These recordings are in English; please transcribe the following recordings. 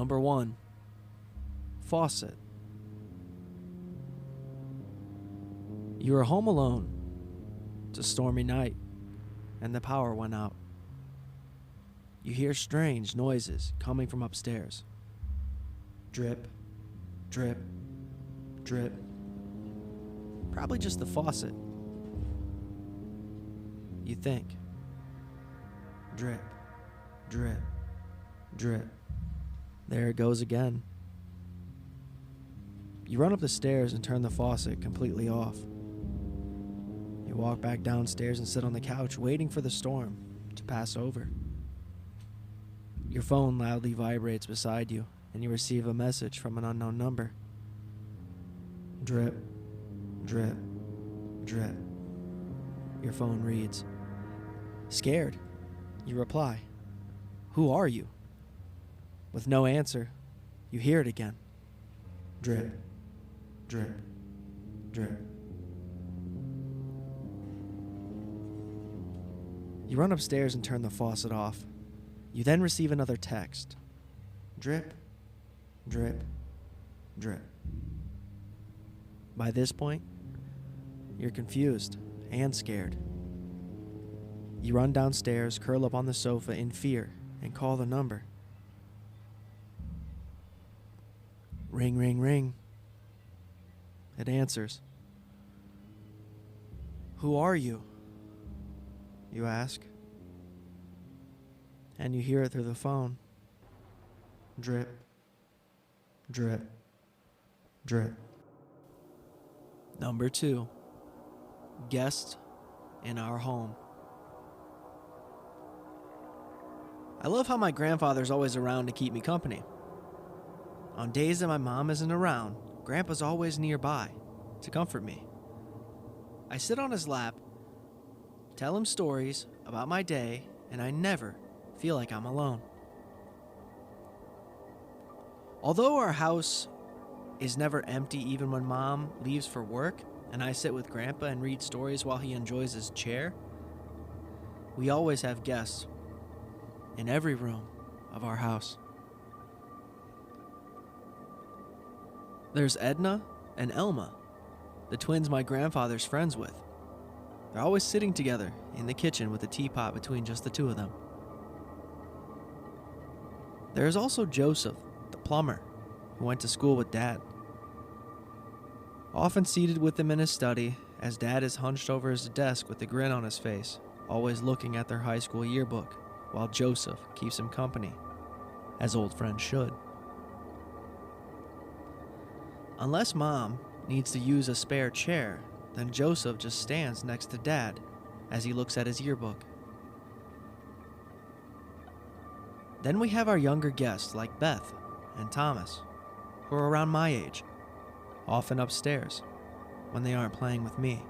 Number 1. Faucet. You are home alone. It's a stormy night, and the power went out. You hear strange noises coming from upstairs. Drip, drip, drip. Probably just the faucet. You think. Drip, drip, drip. There it goes again. You run up the stairs and turn the faucet completely off. You walk back downstairs and sit on the couch waiting for the storm to pass over. Your phone loudly vibrates beside you and you receive a message from an unknown number. Drip, drip, drip. Your phone reads. Scared, you reply, "Who are you?" With no answer, you hear it again. Drip, drip, drip. You run upstairs and turn the faucet off. You then receive another text. Drip, drip, drip. By this point, you're confused and scared. You run downstairs, curl up on the sofa in fear, and call the number. Ring, ring, ring. It answers. Who are you? You ask. And you hear it through the phone. Drip, drip, drip. Number 2. Guest in our home. I love how my grandfather's always around to keep me company. On days that my mom isn't around, Grandpa's always nearby to comfort me. I sit on his lap, tell him stories about my day, and I never feel like I'm alone. Although our house is never empty even when Mom leaves for work and I sit with Grandpa and read stories while he enjoys his chair, we always have guests in every room of our house. There's Edna and Elma, the twins my grandfather's friends with. They're always sitting together in the kitchen with a teapot between just the two of them. There is also Joseph, the plumber, who went to school with Dad. Often seated with him in his study, as Dad is hunched over his desk with a grin on his face, always looking at their high school yearbook, while Joseph keeps him company, as old friends should. Unless Mom needs to use a spare chair, then Joseph just stands next to Dad as he looks at his yearbook. Then we have our younger guests like Beth and Thomas, who are around my age, often upstairs when they aren't playing with me.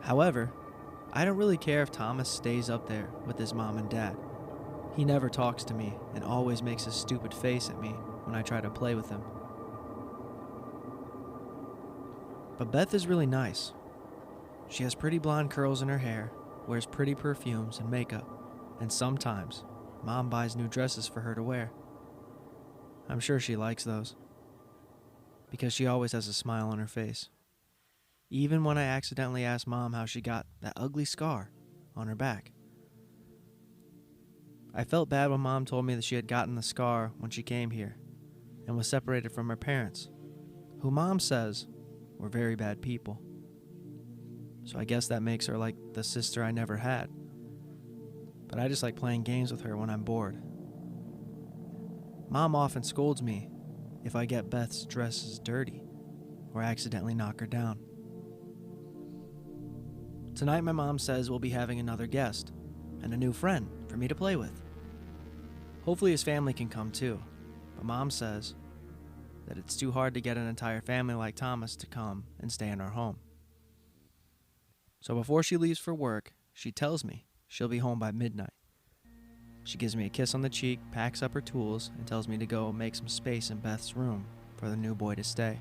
However, I don't really care if Thomas stays up there with his mom and dad. He never talks to me and always makes a stupid face at me when I try to play with him. But Beth is really nice. She has pretty blonde curls in her hair, wears pretty perfumes and makeup, and sometimes Mom buys new dresses for her to wear. I'm sure she likes those, because she always has a smile on her face. Even when I accidentally ask Mom how she got that ugly scar on her back. I felt bad when Mom told me that she had gotten the scar when she came here and was separated from her parents, who Mom says were very bad people. So I guess that makes her like the sister I never had. But I just like playing games with her when I'm bored. Mom often scolds me if I get Beth's dresses dirty or accidentally knock her down. Tonight my mom says we'll be having another guest and a new friend for me to play with. Hopefully his family can come too, but Mom says that it's too hard to get an entire family like Thomas to come and stay in our home. So before she leaves for work, she tells me she'll be home by midnight. She gives me a kiss on the cheek, packs up her tools, and tells me to go make some space in Beth's room for the new boy to stay.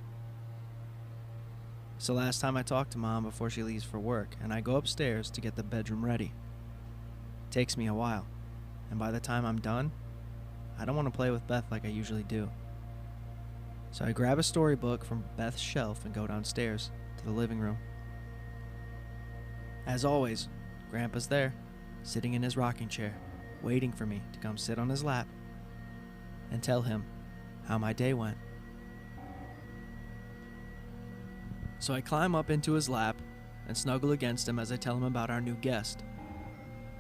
It's the last time I talk to Mom before she leaves for work, and I go upstairs to get the bedroom ready. It takes me a while, and by the time I'm done, I don't want to play with Beth like I usually do. So I grab a storybook from Beth's shelf and go downstairs to the living room. As always, Grandpa's there, sitting in his rocking chair, waiting for me to come sit on his lap and tell him how my day went. So I climb up into his lap and snuggle against him as I tell him about our new guest.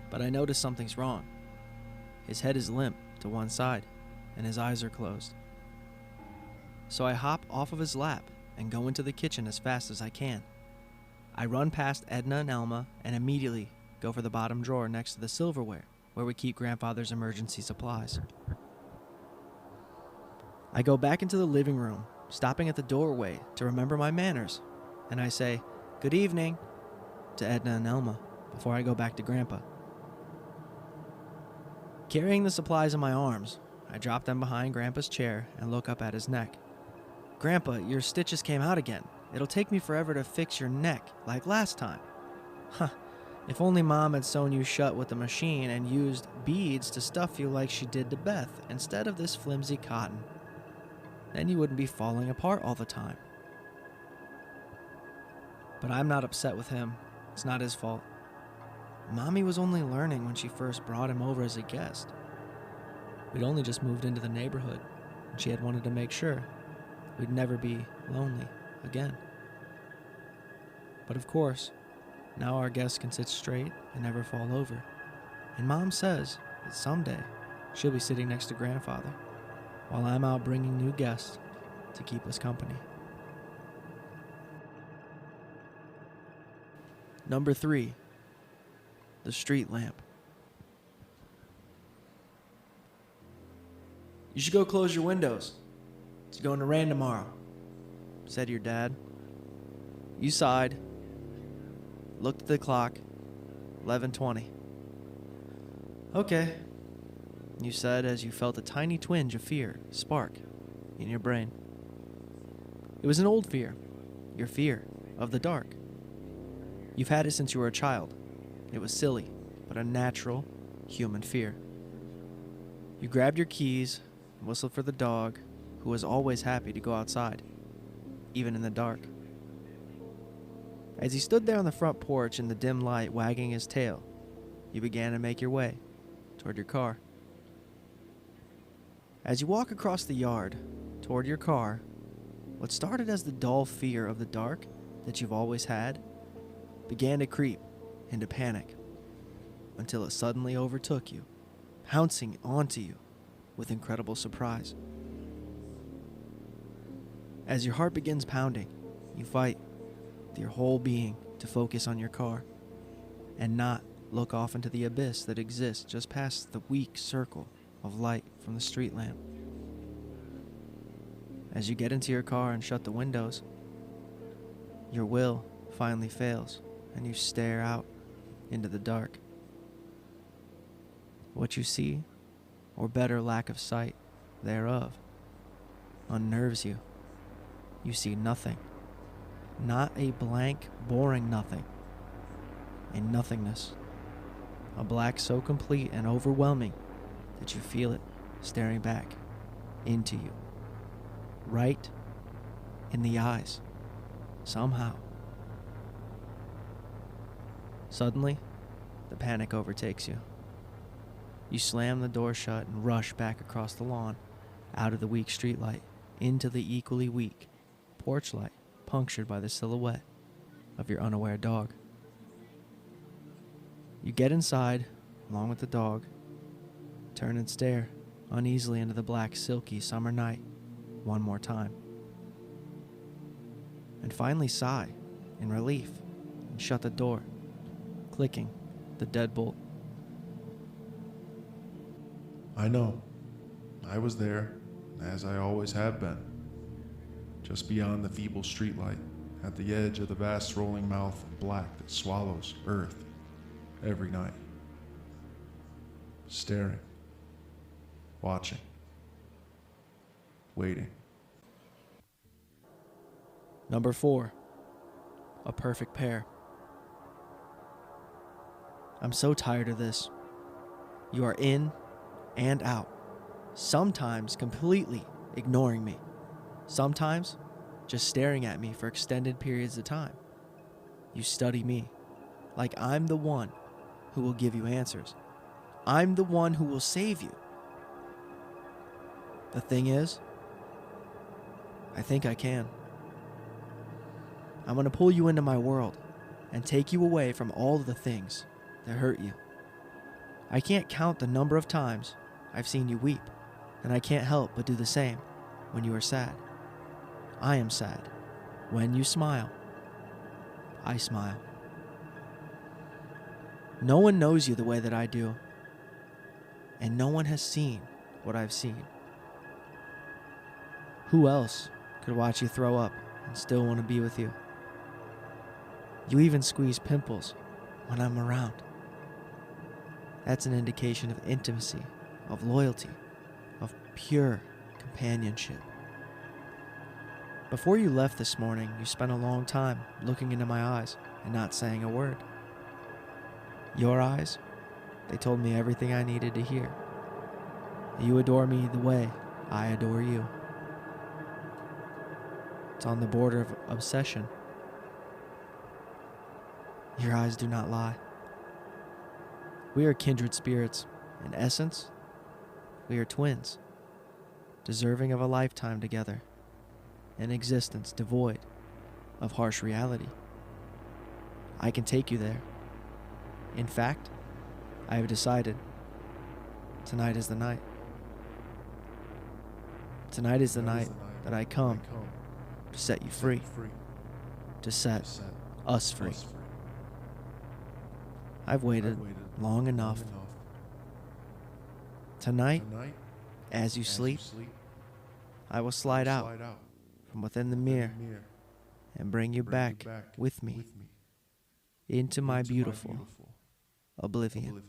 But I notice something's wrong. His head is limp to one side, and his eyes are closed. So I hop off of his lap and go into the kitchen as fast as I can. I run past Edna and Elma and immediately go for the bottom drawer next to the silverware where we keep Grandfather's emergency supplies. I go back into the living room, stopping at the doorway to remember my manners, and I say, "Good evening," to Edna and Elma before I go back to Grandpa. Carrying the supplies in my arms, I drop them behind Grandpa's chair and look up at his neck. "Grandpa, your stitches came out again. It'll take me forever to fix your neck, like last time." Huh, if only Mom had sewn you shut with the machine and used beads to stuff you like she did to Beth instead of this flimsy cotton. Then you wouldn't be falling apart all the time. But I'm not upset with him. It's not his fault. Mommy was only learning when she first brought him over as a guest. We'd only just moved into the neighborhood, and she had wanted to make sure we'd never be lonely again. But of course, now our guest can sit straight and never fall over. And Mom says that someday she'll be sitting next to Grandfather while I'm out bringing new guests to keep us company. Number 3. The street lamp. "You should go close your windows. It's going to rain tomorrow," said your dad. You sighed, looked at the clock, 11:20. "Okay," you said as you felt a tiny twinge of fear spark in your brain. It was an old fear, your fear of the dark. You've had it since you were a child. It was silly, but a natural human fear. You grabbed your keys and whistled for the dog, who was always happy to go outside, even in the dark. As he stood there on the front porch in the dim light wagging his tail, you began to make your way toward your car. As you walk across the yard toward your car, what started as the dull fear of the dark that you've always had began to creep into panic until it suddenly overtook you, pouncing onto you with incredible surprise. As your heart begins pounding, you fight with your whole being to focus on your car and not look off into the abyss that exists just past the weak circle of light from the street lamp. As you get into your car and shut the windows, your will finally fails and you stare out into the dark. What you see, or better lack of sight thereof, unnerves you. You see nothing. Not a blank, boring nothing. A nothingness. A black so complete and overwhelming that you feel it staring back into you. Right in the eyes. Somehow. Suddenly, the panic overtakes you. You slam the door shut and rush back across the lawn, out of the weak streetlight, into the equally weak porch light, punctured by the silhouette of your unaware dog. You get inside, along with the dog, turn and stare uneasily into the black, silky summer night one more time, and finally sigh in relief and shut the door, clicking the deadbolt. I know. I was there, as I always have been, just beyond the feeble streetlight, at the edge of the vast rolling mouth of black that swallows earth every night. Staring, watching, waiting. Number 4. A perfect pair. I'm so tired of this. You are in and out, sometimes completely ignoring me, sometimes just staring at me for extended periods of time. You study me like I'm the one who will give you answers. I'm the one who will save you. The thing is, I think I can. I'm going to pull you into my world and take you away from all of the things that hurt you. I can't count the number of times I've seen you weep, and I can't help but do the same when you are sad. I am sad. When you smile, I smile. No one knows you the way that I do, and no one has seen what I've seen. Who else could watch you throw up and still want to be with you? You even squeeze pimples when I'm around. That's an indication of intimacy, of loyalty, of pure companionship. Before you left this morning, you spent a long time looking into my eyes and not saying a word. Your eyes, they told me everything I needed to hear. You adore me the way I adore you. It's on the border of obsession. Your eyes do not lie. We are kindred spirits. In essence, we are twins, deserving of a lifetime together, an existence devoid of harsh reality. I can take you there. In fact, I have decided tonight is the night. Tonight is the night that I come to set you free, to set us free. I've waited long enough. Tonight, as you sleep, I will slide out from within the mirror and bring you back with me into my beautiful oblivion.